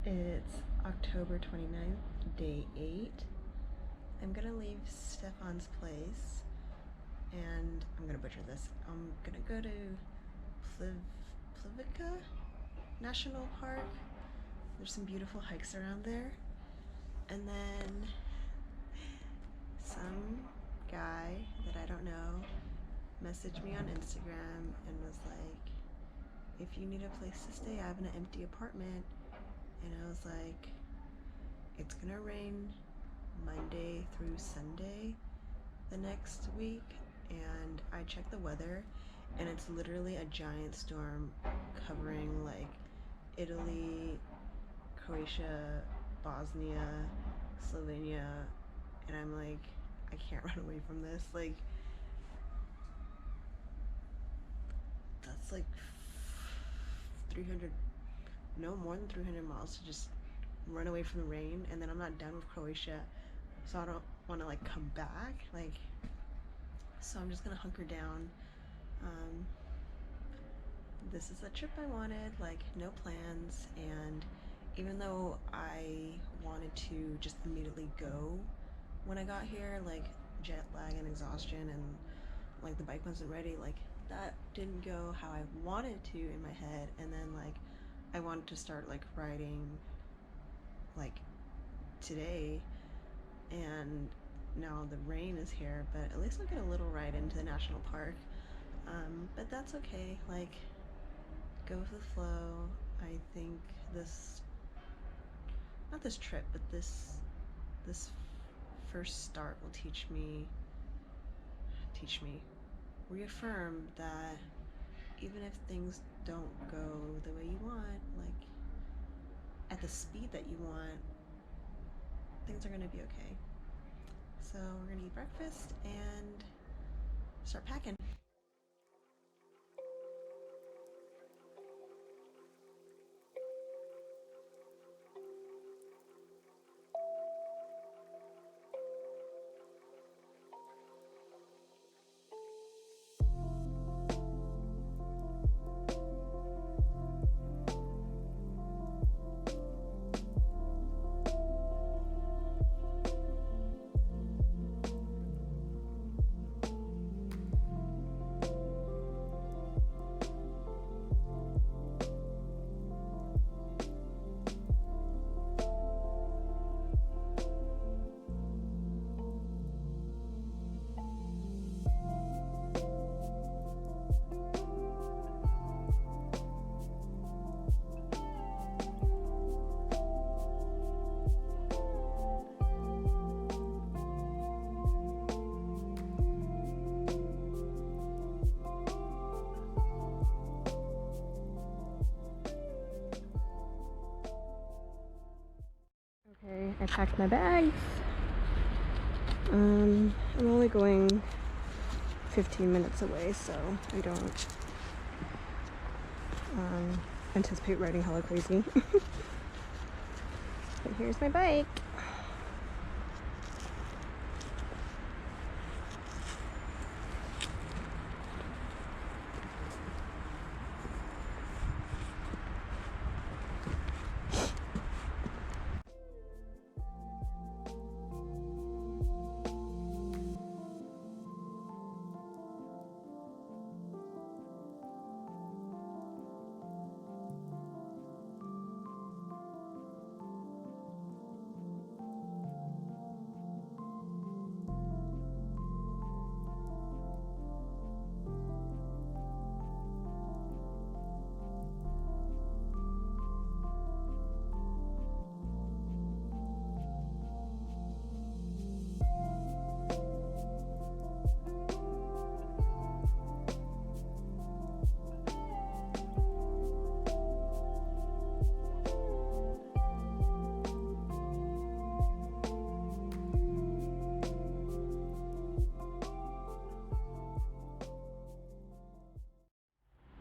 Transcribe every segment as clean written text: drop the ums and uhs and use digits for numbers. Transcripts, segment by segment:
It's October 29th, day 8. I'm gonna leave Stefan's place and I'm gonna butcher this. I'm gonna go to Plivica National Park. There's some beautiful hikes around there. And then some guy that I don't know messaged me on Instagram and was like, if you need a place to stay, I have an empty apartment. And I was like, it's gonna rain Monday through Sunday the next week, and I checked the weather and it's literally a giant storm covering like Italy, Croatia, Bosnia, Slovenia, and I'm like, I can't run away from this. Like, that's like 300, no more than 300 miles to just run away from the rain, and then I'm not done with Croatia, so I don't want to like come back. Like, so I'm just gonna hunker down. This is a trip I wanted, like no plans, and even though I wanted to just immediately go when I got here, like jet lag and exhaustion and like the bike wasn't ready, like that didn't go how I wanted to in my head. And then like I wanted to start like riding like today, and now the rain is here, but at least I'll get a little ride into the national park. But that's okay, like go with the flow. I think this, not this trip, but this first start will teach me, reaffirm that even if things don't go the way you want, like at the speed that you want, things are gonna be okay. So we're gonna eat breakfast and start packing. Okay, I packed my bags. I'm only going 15 minutes away, so I don't anticipate riding hella crazy. But here's my bike.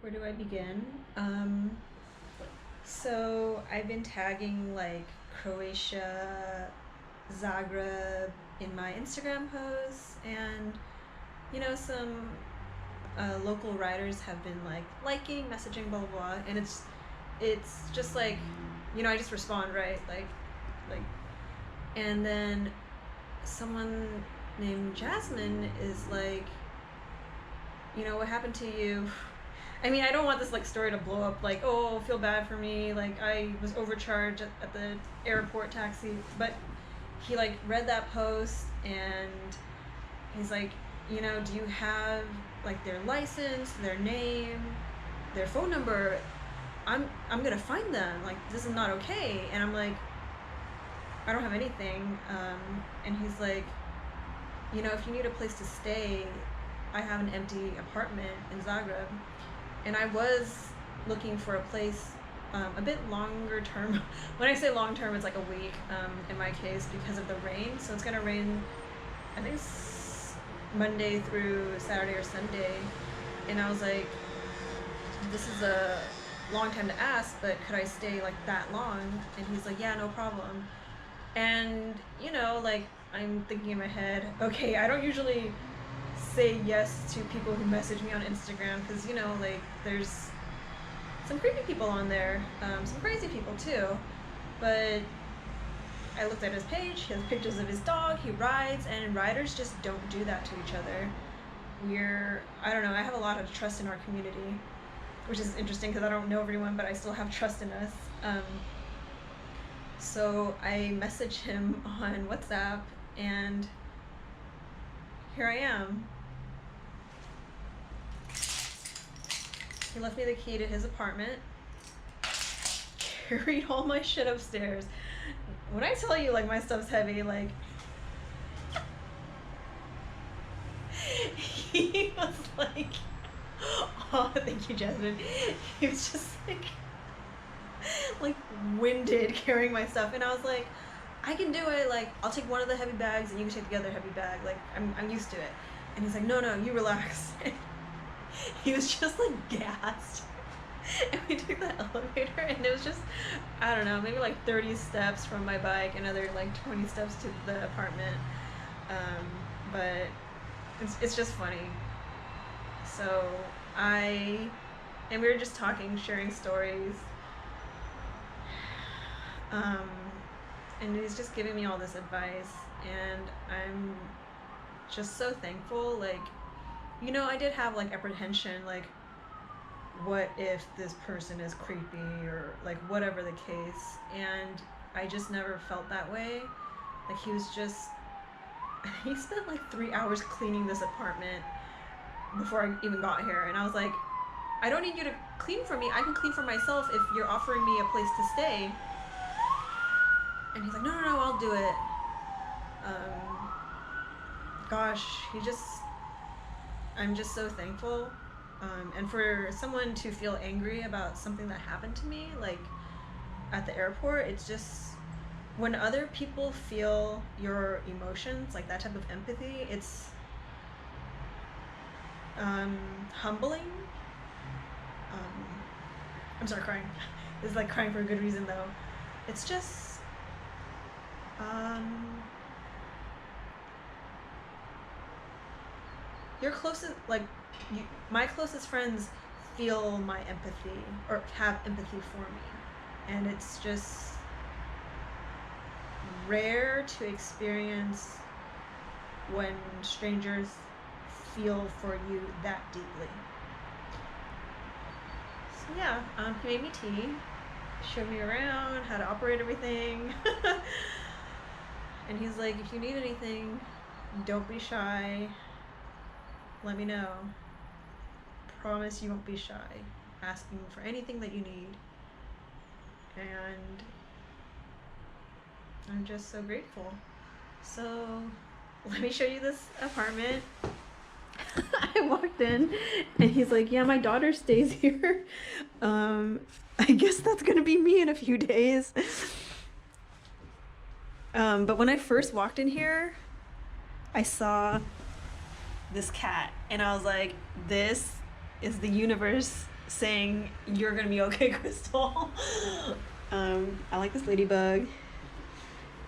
Where do I begin? So I've been tagging like Croatia, Zagreb in my Instagram posts, and you know, some local riders have been like liking, messaging, blah blah blah, and it's just like you know, I just respond, right? Like, and then someone named Jasmine is like, you know, what happened to you? I mean, I don't want this like story to blow up like, oh, feel bad for me, like I was overcharged at the airport taxi, but he like read that post and he's like, you know, do you have like their license, their name, their phone number? I'm gonna find them. Like, this is not okay. And I'm like, I don't have anything. And he's like, you know, if you need a place to stay, I have an empty apartment in Zagreb. And I was looking for a place a bit longer term. When I say long term, it's like a week in my case because of the rain. So it's gonna rain, I think it's Monday through Saturday or Sunday. And I was like, this is a long time to ask, but could I stay like that long? And he's like, yeah, no problem. And you know, like, I'm thinking in my head, okay, I don't usually say yes to people who message me on Instagram because, you know, like, there's some creepy people on there, some crazy people too. But I looked at his page, he has pictures of his dog, he rides, and riders just don't do that to each other. I don't know, I have a lot of trust in our community, which is interesting because I don't know everyone, but I still have trust in us. So I messaged him on WhatsApp, and here I am. He left me the key to his apartment, carried all my shit upstairs. When I tell you, like, my stuff's heavy, like, he was like, oh, thank you, Jasmine. He was just like winded carrying my stuff, and I was like, I can do it. Like, I'll take one of the heavy bags, and you can take the other heavy bag. Like, I'm used to it. And he's like, no, you relax. He was just like gassed. And we took the elevator, and it was just, I don't know, maybe like 30 steps from my bike, another like 20 steps to the apartment. But it's just funny. So and we were just talking, sharing stories. And he's just giving me all this advice, and I'm just so thankful. Like, you know, I did have like apprehension, like, what if this person is creepy or like whatever the case, and I just never felt that way. Like, he spent like 3 hours cleaning this apartment before I even got here, and I was like, I don't need you to clean for me, I can clean for myself if you're offering me a place to stay. And he's like, no, I'll do it. Gosh, I'm just so thankful. And for someone to feel angry about something that happened to me, like at the airport, it's just, when other people feel your emotions, like that type of empathy, it's humbling. I'm sorry, crying. This is like crying for a good reason though. It's just, your closest, like, my closest friends feel my empathy or have empathy for me, and it's just rare to experience when strangers feel for you that deeply. So yeah, he made me tea, showed me around how to operate everything. And he's like, if you need anything, don't be shy, let me know. Promise you won't be shy asking for anything that you need. And I'm just so grateful. So let me show you this apartment. I walked in and he's like, yeah, my daughter stays here. I guess that's gonna be me in a few days. But when I first walked in here, I saw this cat, and I was like, this is the universe saying, you're gonna be okay, Crystal. I like this ladybug.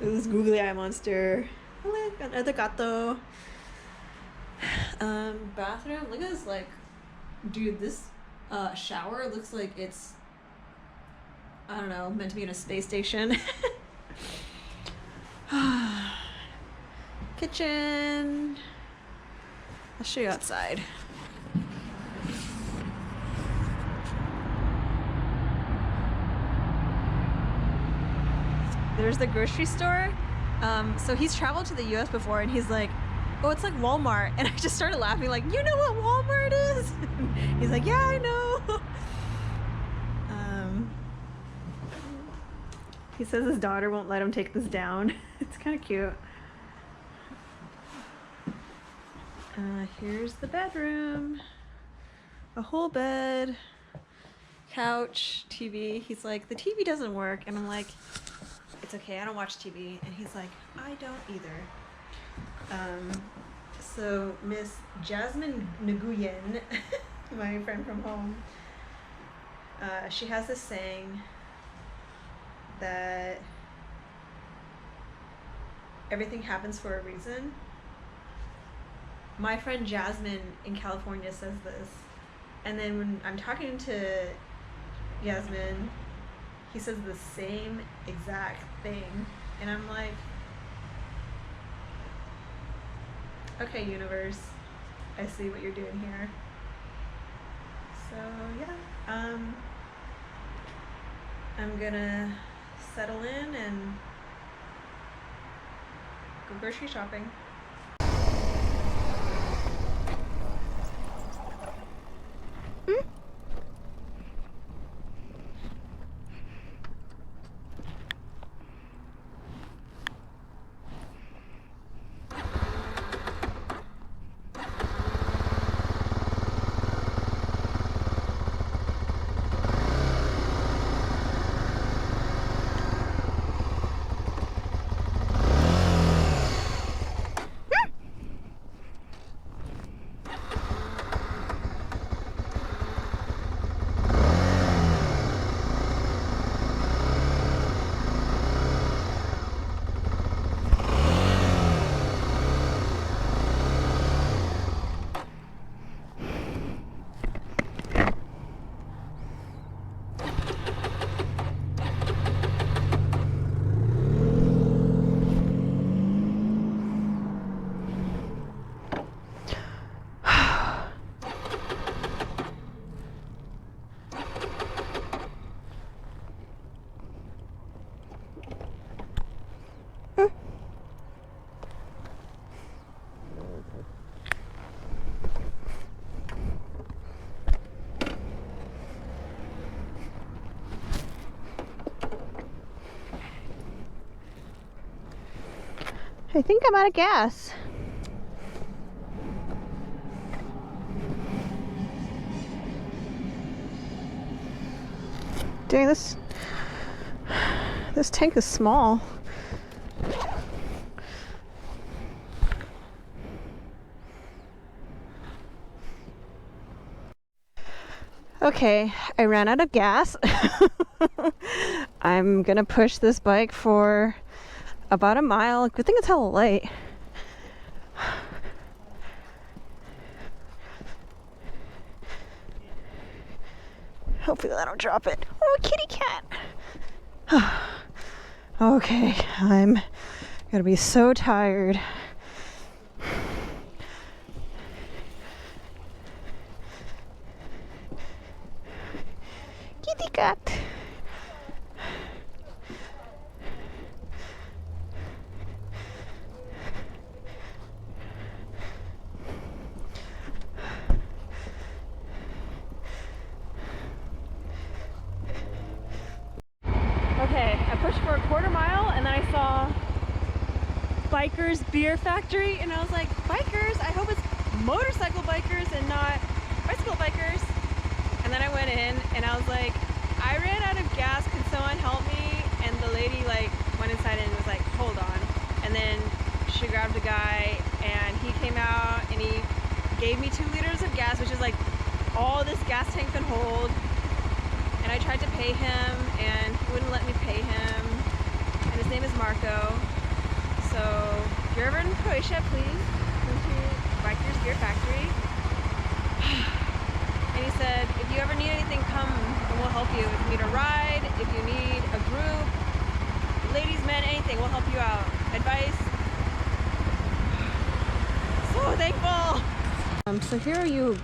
This googly eye monster. Look, another gato. Bathroom, look at this, like, dude, this shower looks like it's I don't know, meant to be in a space station. Kitchen. I'll show you outside. There's the grocery store. So he's traveled to the US before and he's like, oh, it's like Walmart. And I just started laughing like, you know what Walmart is? He's like, yeah, I know. He says his daughter won't let him take this down. It's kind of cute. Here's the bedroom. A whole bed, couch, TV. He's like, the TV doesn't work. And I'm like, it's okay, I don't watch TV. And he's like, I don't either. So Miss Jasmine Nguyen, my friend from home, she has this saying that everything happens for a reason. My friend Jasmine in California says this. And then when I'm talking to Yasmin, he says the same exact thing. And I'm like, okay, universe, I see what you're doing here. So yeah, I'm gonna settle in and go grocery shopping. I think I'm out of gas. Dang, this tank is small. Okay, I ran out of gas. I'm gonna push this bike for about a mile. Good thing it's hella light. Hopefully I don't drop it. Oh, kitty cat. Okay, I'm gonna be so tired. Kitty cat. Okay, I pushed for a quarter mile and then I saw Bikers Beer Factory and I was like, bikers? I hope it's motorcycle bikers and not bicycle bikers. And then I went in and I was like, I ran out of gas, could someone help me? And the lady like went inside and was like, hold on. And then she grabbed a guy and he came out and he gave me 2 liters of gas, which is like all this gas tank can hold. And I tried to pay him and he wouldn't let me pay him. And his name is Marco. So if you're ever in Croatia, please come to Bikers Beer Factory. And he said, if you ever need anything, come and we'll help you. If you need a ride, if you need So here you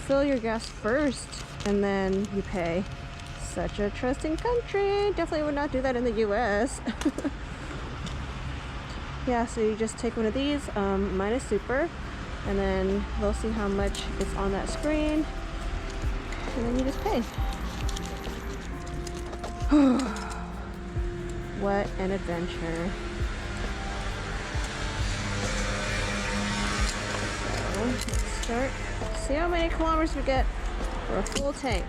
fill your gas first and then you pay. Such a trusting country. Definitely would not do that in the US. Yeah, so you just take one of these, mine is super, and then they'll see how much is on that screen, and then you just pay. What an adventure. So let's start. See how many kilometers we get for a full tank.